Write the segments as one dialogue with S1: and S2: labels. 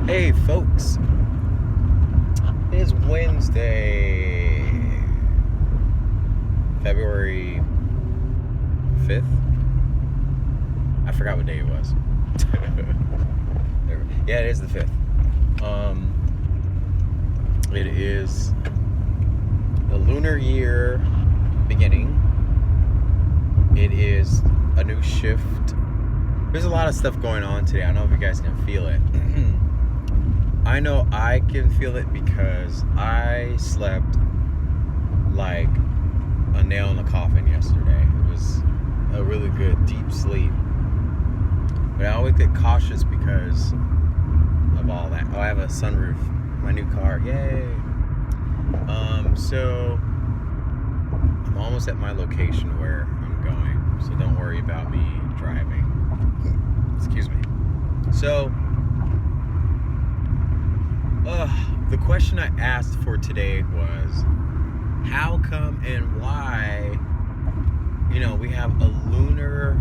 S1: Hey folks, it is Wednesday, February 5th. I forgot what day it was. Yeah, it is the 5th. It is the lunar year beginning. It is a new shift. There's a lot of stuff going on today. I don't know if you guys can feel it. I know I can feel it because I slept like a nail in the coffin yesterday. It was a really good deep sleep. But I always get cautious because of all that. Oh, I have a sunroof. My new car. Yay. So I'm almost at my location where I'm going. So don't worry about me driving. Excuse me. So the question I asked for today was, how come and why, we have a lunar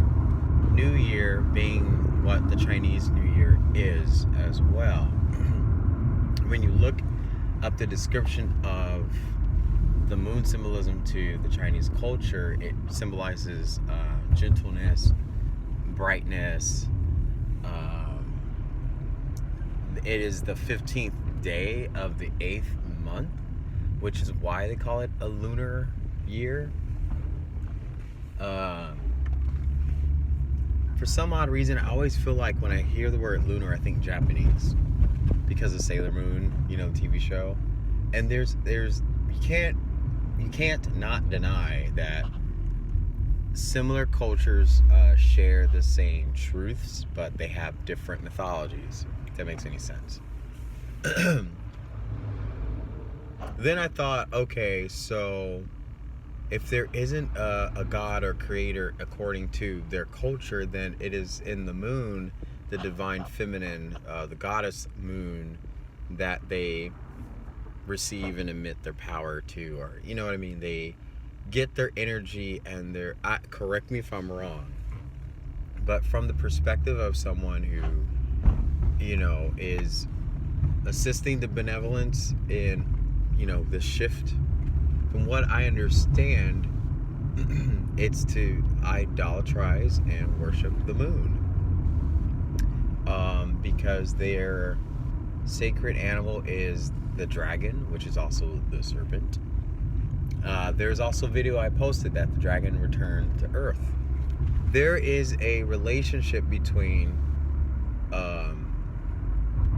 S1: new year being what the Chinese New Year is as well. When you look up the description of the moon symbolism to the Chinese culture, it symbolizes gentleness, brightness. It is the 15th day of the 8th month, which is why they call it a lunar year. For some odd reason, I always feel like when I hear the word lunar, I think Japanese because of Sailor Moon, the TV show. And there's you can't not deny that similar cultures share the same truths, but they have different mythologies. If that makes any sense. Then I thought, okay, so if there isn't a god or creator according to their culture, then it is in the moon, the divine feminine, the goddess moon, that they receive and emit their power to, or you know what I mean? They get their energy and their, correct me if I'm wrong, but from the perspective of someone who, is assisting the benevolence in, the shift, from what I understand, it's to idolatrize and worship the moon. Because their sacred animal is the dragon, which is also the serpent. There's also a video I posted that the dragon returned to Earth. There is a relationship between,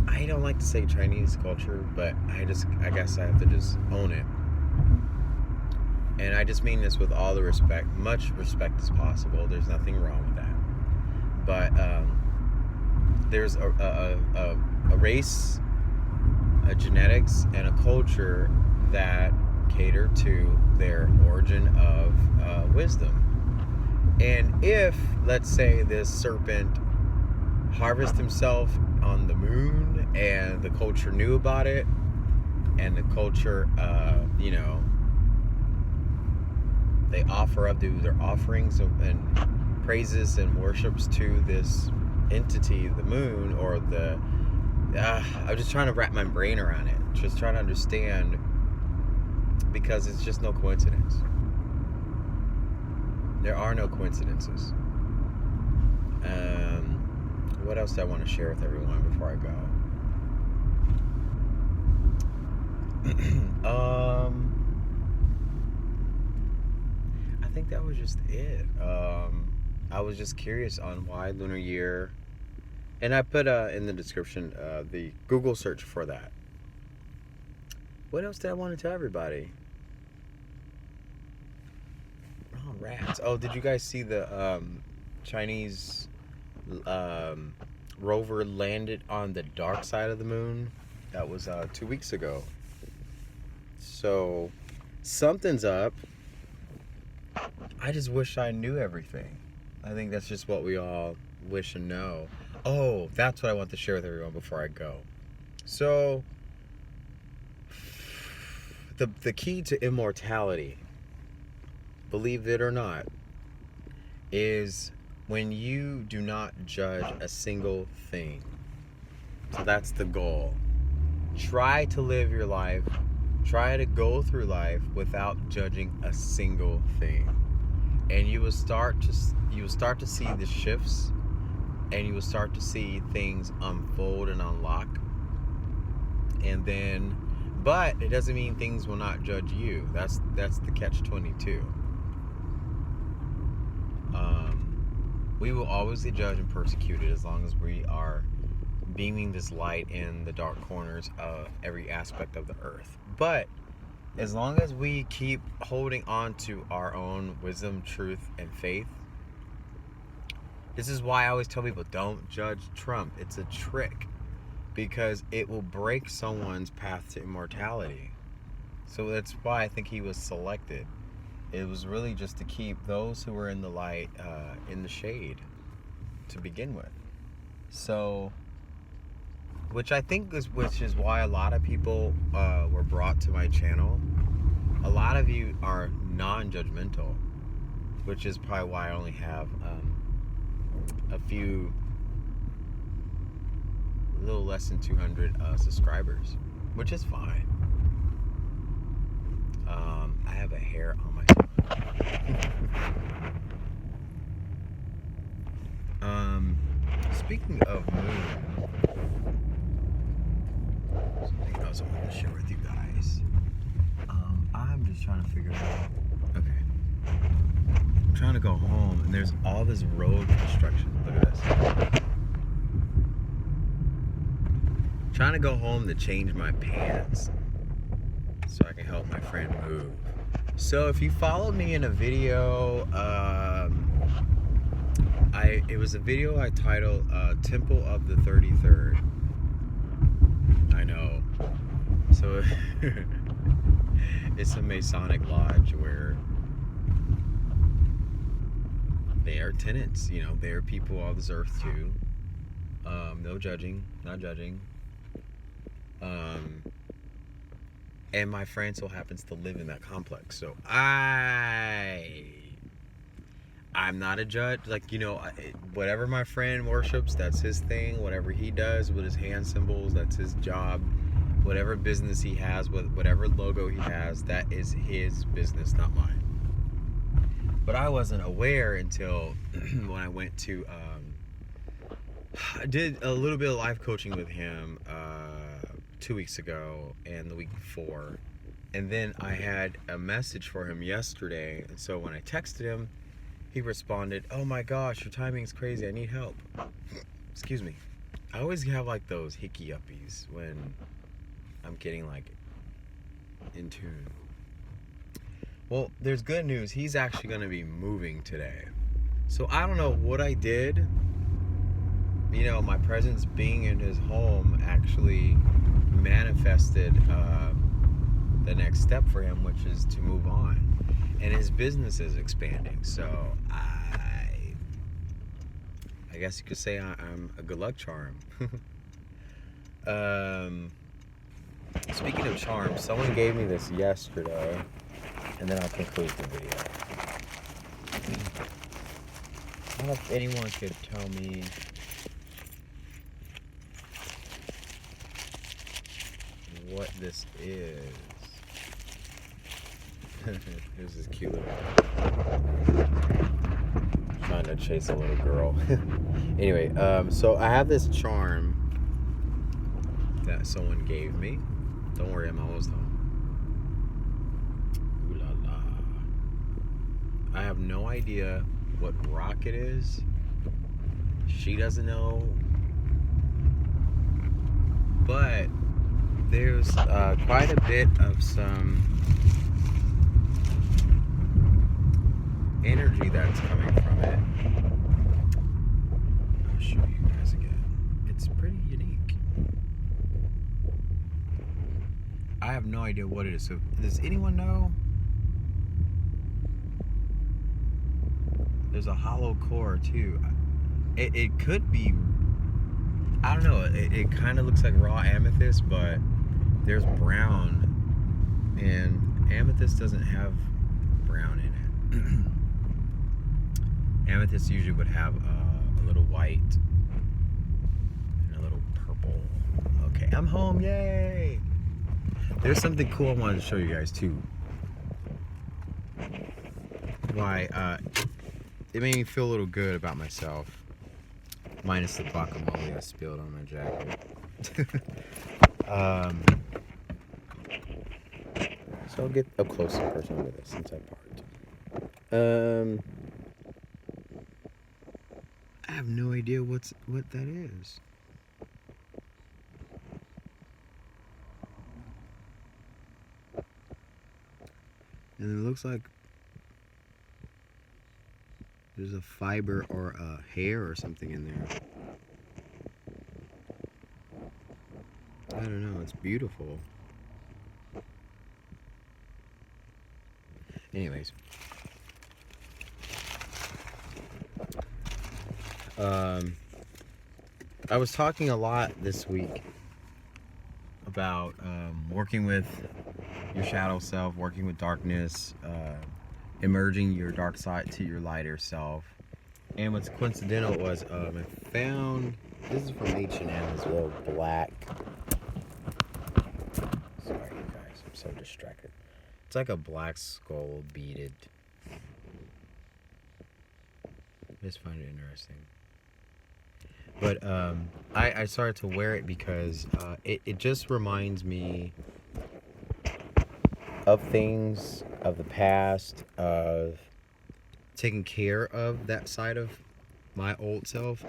S1: I don't like to say Chinese culture, but I guess I have to just own it. And I just mean this with all the respect, much respect as possible. There's nothing wrong with that. But there's a race, a genetics, and a culture that cater to their origin of wisdom. And if, let's say, this serpent harvests himself on the moon and the culture knew about it, and the culture, they offer up, do their offerings and praises and worships to this entity, the moon, or the... I'm just trying to wrap my brain around it. Just trying to understand, because it's just no coincidence. There are no coincidences. What else do I want to share with everyone before I go? I think that was just it. I was just curious on why Lunar Year, and I put in the description the Google search for that. What else did I want to tell everybody? Oh, rats. Oh, did you guys see the Chinese rover landed on the dark side of the moon? That was 2 weeks ago. So something's up. I just wish I knew everything. I think that's just what we all wish and know. Oh, that's what I want to share with everyone before I go. So the key to immortality, believe it or not, is when you do not judge a single thing. So that's the goal. Try to live your life. Try to go through life without judging a single thing. And you will start to see the shifts, and you will start to see things unfold and unlock. And then, but it doesn't mean things will not judge you. That's the catch-22. We will always be judged and persecuted as long as we are beaming this light in the dark corners of every aspect of the earth. But as long as we keep holding on to our own wisdom, truth, and faith, this is why I always tell people, don't judge Trump. It's a trick, because it will break someone's path to immortality. So that's why I think he was selected. It was really just to keep those who were in the light in the shade to begin with. So, which is why a lot of people were brought to my channel. A lot of you are non-judgmental, which is probably why I only have a little less than 200 subscribers, which is fine. I have a hair on my tongue. Speaking of moon, something else I want to share with you guys. I'm just trying to figure it out. Okay. I'm trying to go home, and there's all this road construction. Look at this. Trying to go home to change my pants so I can help my friend move. So if you followed me in a video, it was a video I titled Temple of the 33rd. I know. So it's a Masonic lodge where they are tenants, they are people of this earth too. No judging, not judging. And my friend so happens to live in that complex. So I'm not a judge. Whatever my friend worships, that's his thing. Whatever he does with his hand symbols, that's his job. Whatever business he has, whatever logo he has, that is his business, not mine. But I wasn't aware until when I went to, I did a little bit of life coaching with him 2 weeks ago and the week before. And then I had a message for him yesterday. And so when I texted him, he responded, "Oh my gosh, your timing's crazy. I need help." Excuse me. I always have those hickey uppies when I'm getting in tune. Well, there's good news. He's actually going to be moving today. So I don't know what I did. My presence being in his home actually manifested the next step for him, which is to move on. And his business is expanding. So I guess you could say I'm a good luck charm. Speaking of charms, someone gave me this yesterday, and then I'll conclude the video. I don't know if anyone could tell me what this is. There's this cute little trying to chase a little girl. Anyway, so I have this charm that someone gave me. Don't worry, I'm almost home. Ooh la la. I have no idea what rock it is. She doesn't know. But there's quite a bit of some energy that's coming from it. I'll show you guys again. It's pretty unique. I have no idea what it is. So does anyone know? There's a hollow core too. It could be, I don't know, it kind of looks like raw amethyst, but there's brown, and amethyst doesn't have brown in it. Amethyst usually would have a little white and a little purple. I'm home, yay! There's something cool I wanted to show you guys too. Why, it made me feel a little good about myself. Minus the guacamole I spilled on my jacket. So I'll get up close and personal with this since I parked. I have no idea what that is. And it looks like there's a fiber or a hair or something in there. I don't know, it's beautiful. Anyways. I was talking a lot this week about working with your shadow self, working with darkness, emerging your dark side to your lighter self. And what's coincidental was I found, this is from H&M, this little black, sorry you guys, I'm so distracted. It's like a black skull beaded. I just find it interesting. But I started to wear it because it just reminds me of things of the past, of taking care of that side of my old self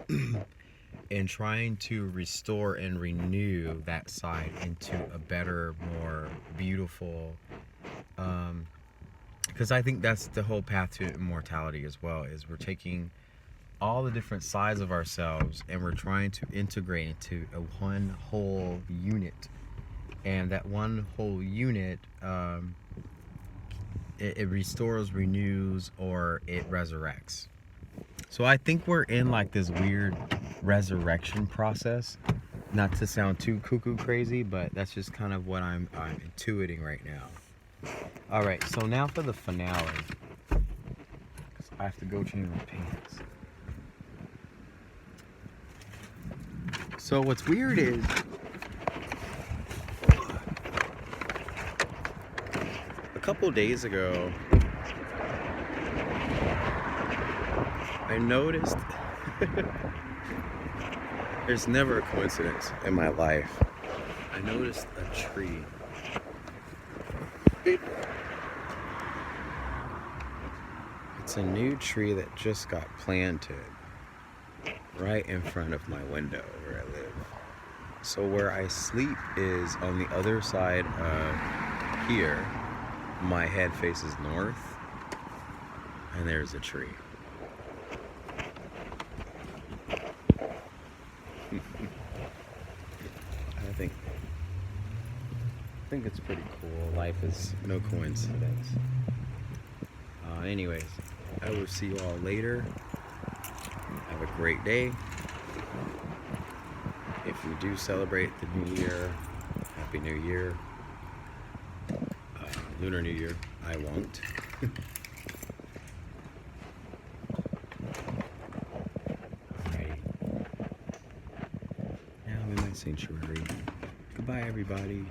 S1: and trying to restore and renew that side into a better, more beautiful, because I think that's the whole path to immortality as well, is we're taking all the different sides of ourselves and we're trying to integrate into a one whole unit. And that one whole unit, it restores, renews, or it resurrects. So I think we're in like this weird resurrection process. Not to sound too cuckoo crazy, but that's just kind of what I'm intuiting right now. All right, so now for the finale. 'Cause I have to go change my pants. So what's weird is a couple days ago I noticed there's never a coincidence in my life. I noticed a tree. It's a new tree that just got planted right in front of my window where I live. So where I sleep is on the other side of here. My head faces north, and there's a tree. I think it's pretty cool. Life is no coincidence. Anyways, I will see you all later. Have a great day. If you do celebrate the new year, Happy New Year. Lunar New Year. I won't. Alright. Now I'm in my sanctuary. Goodbye, everybody.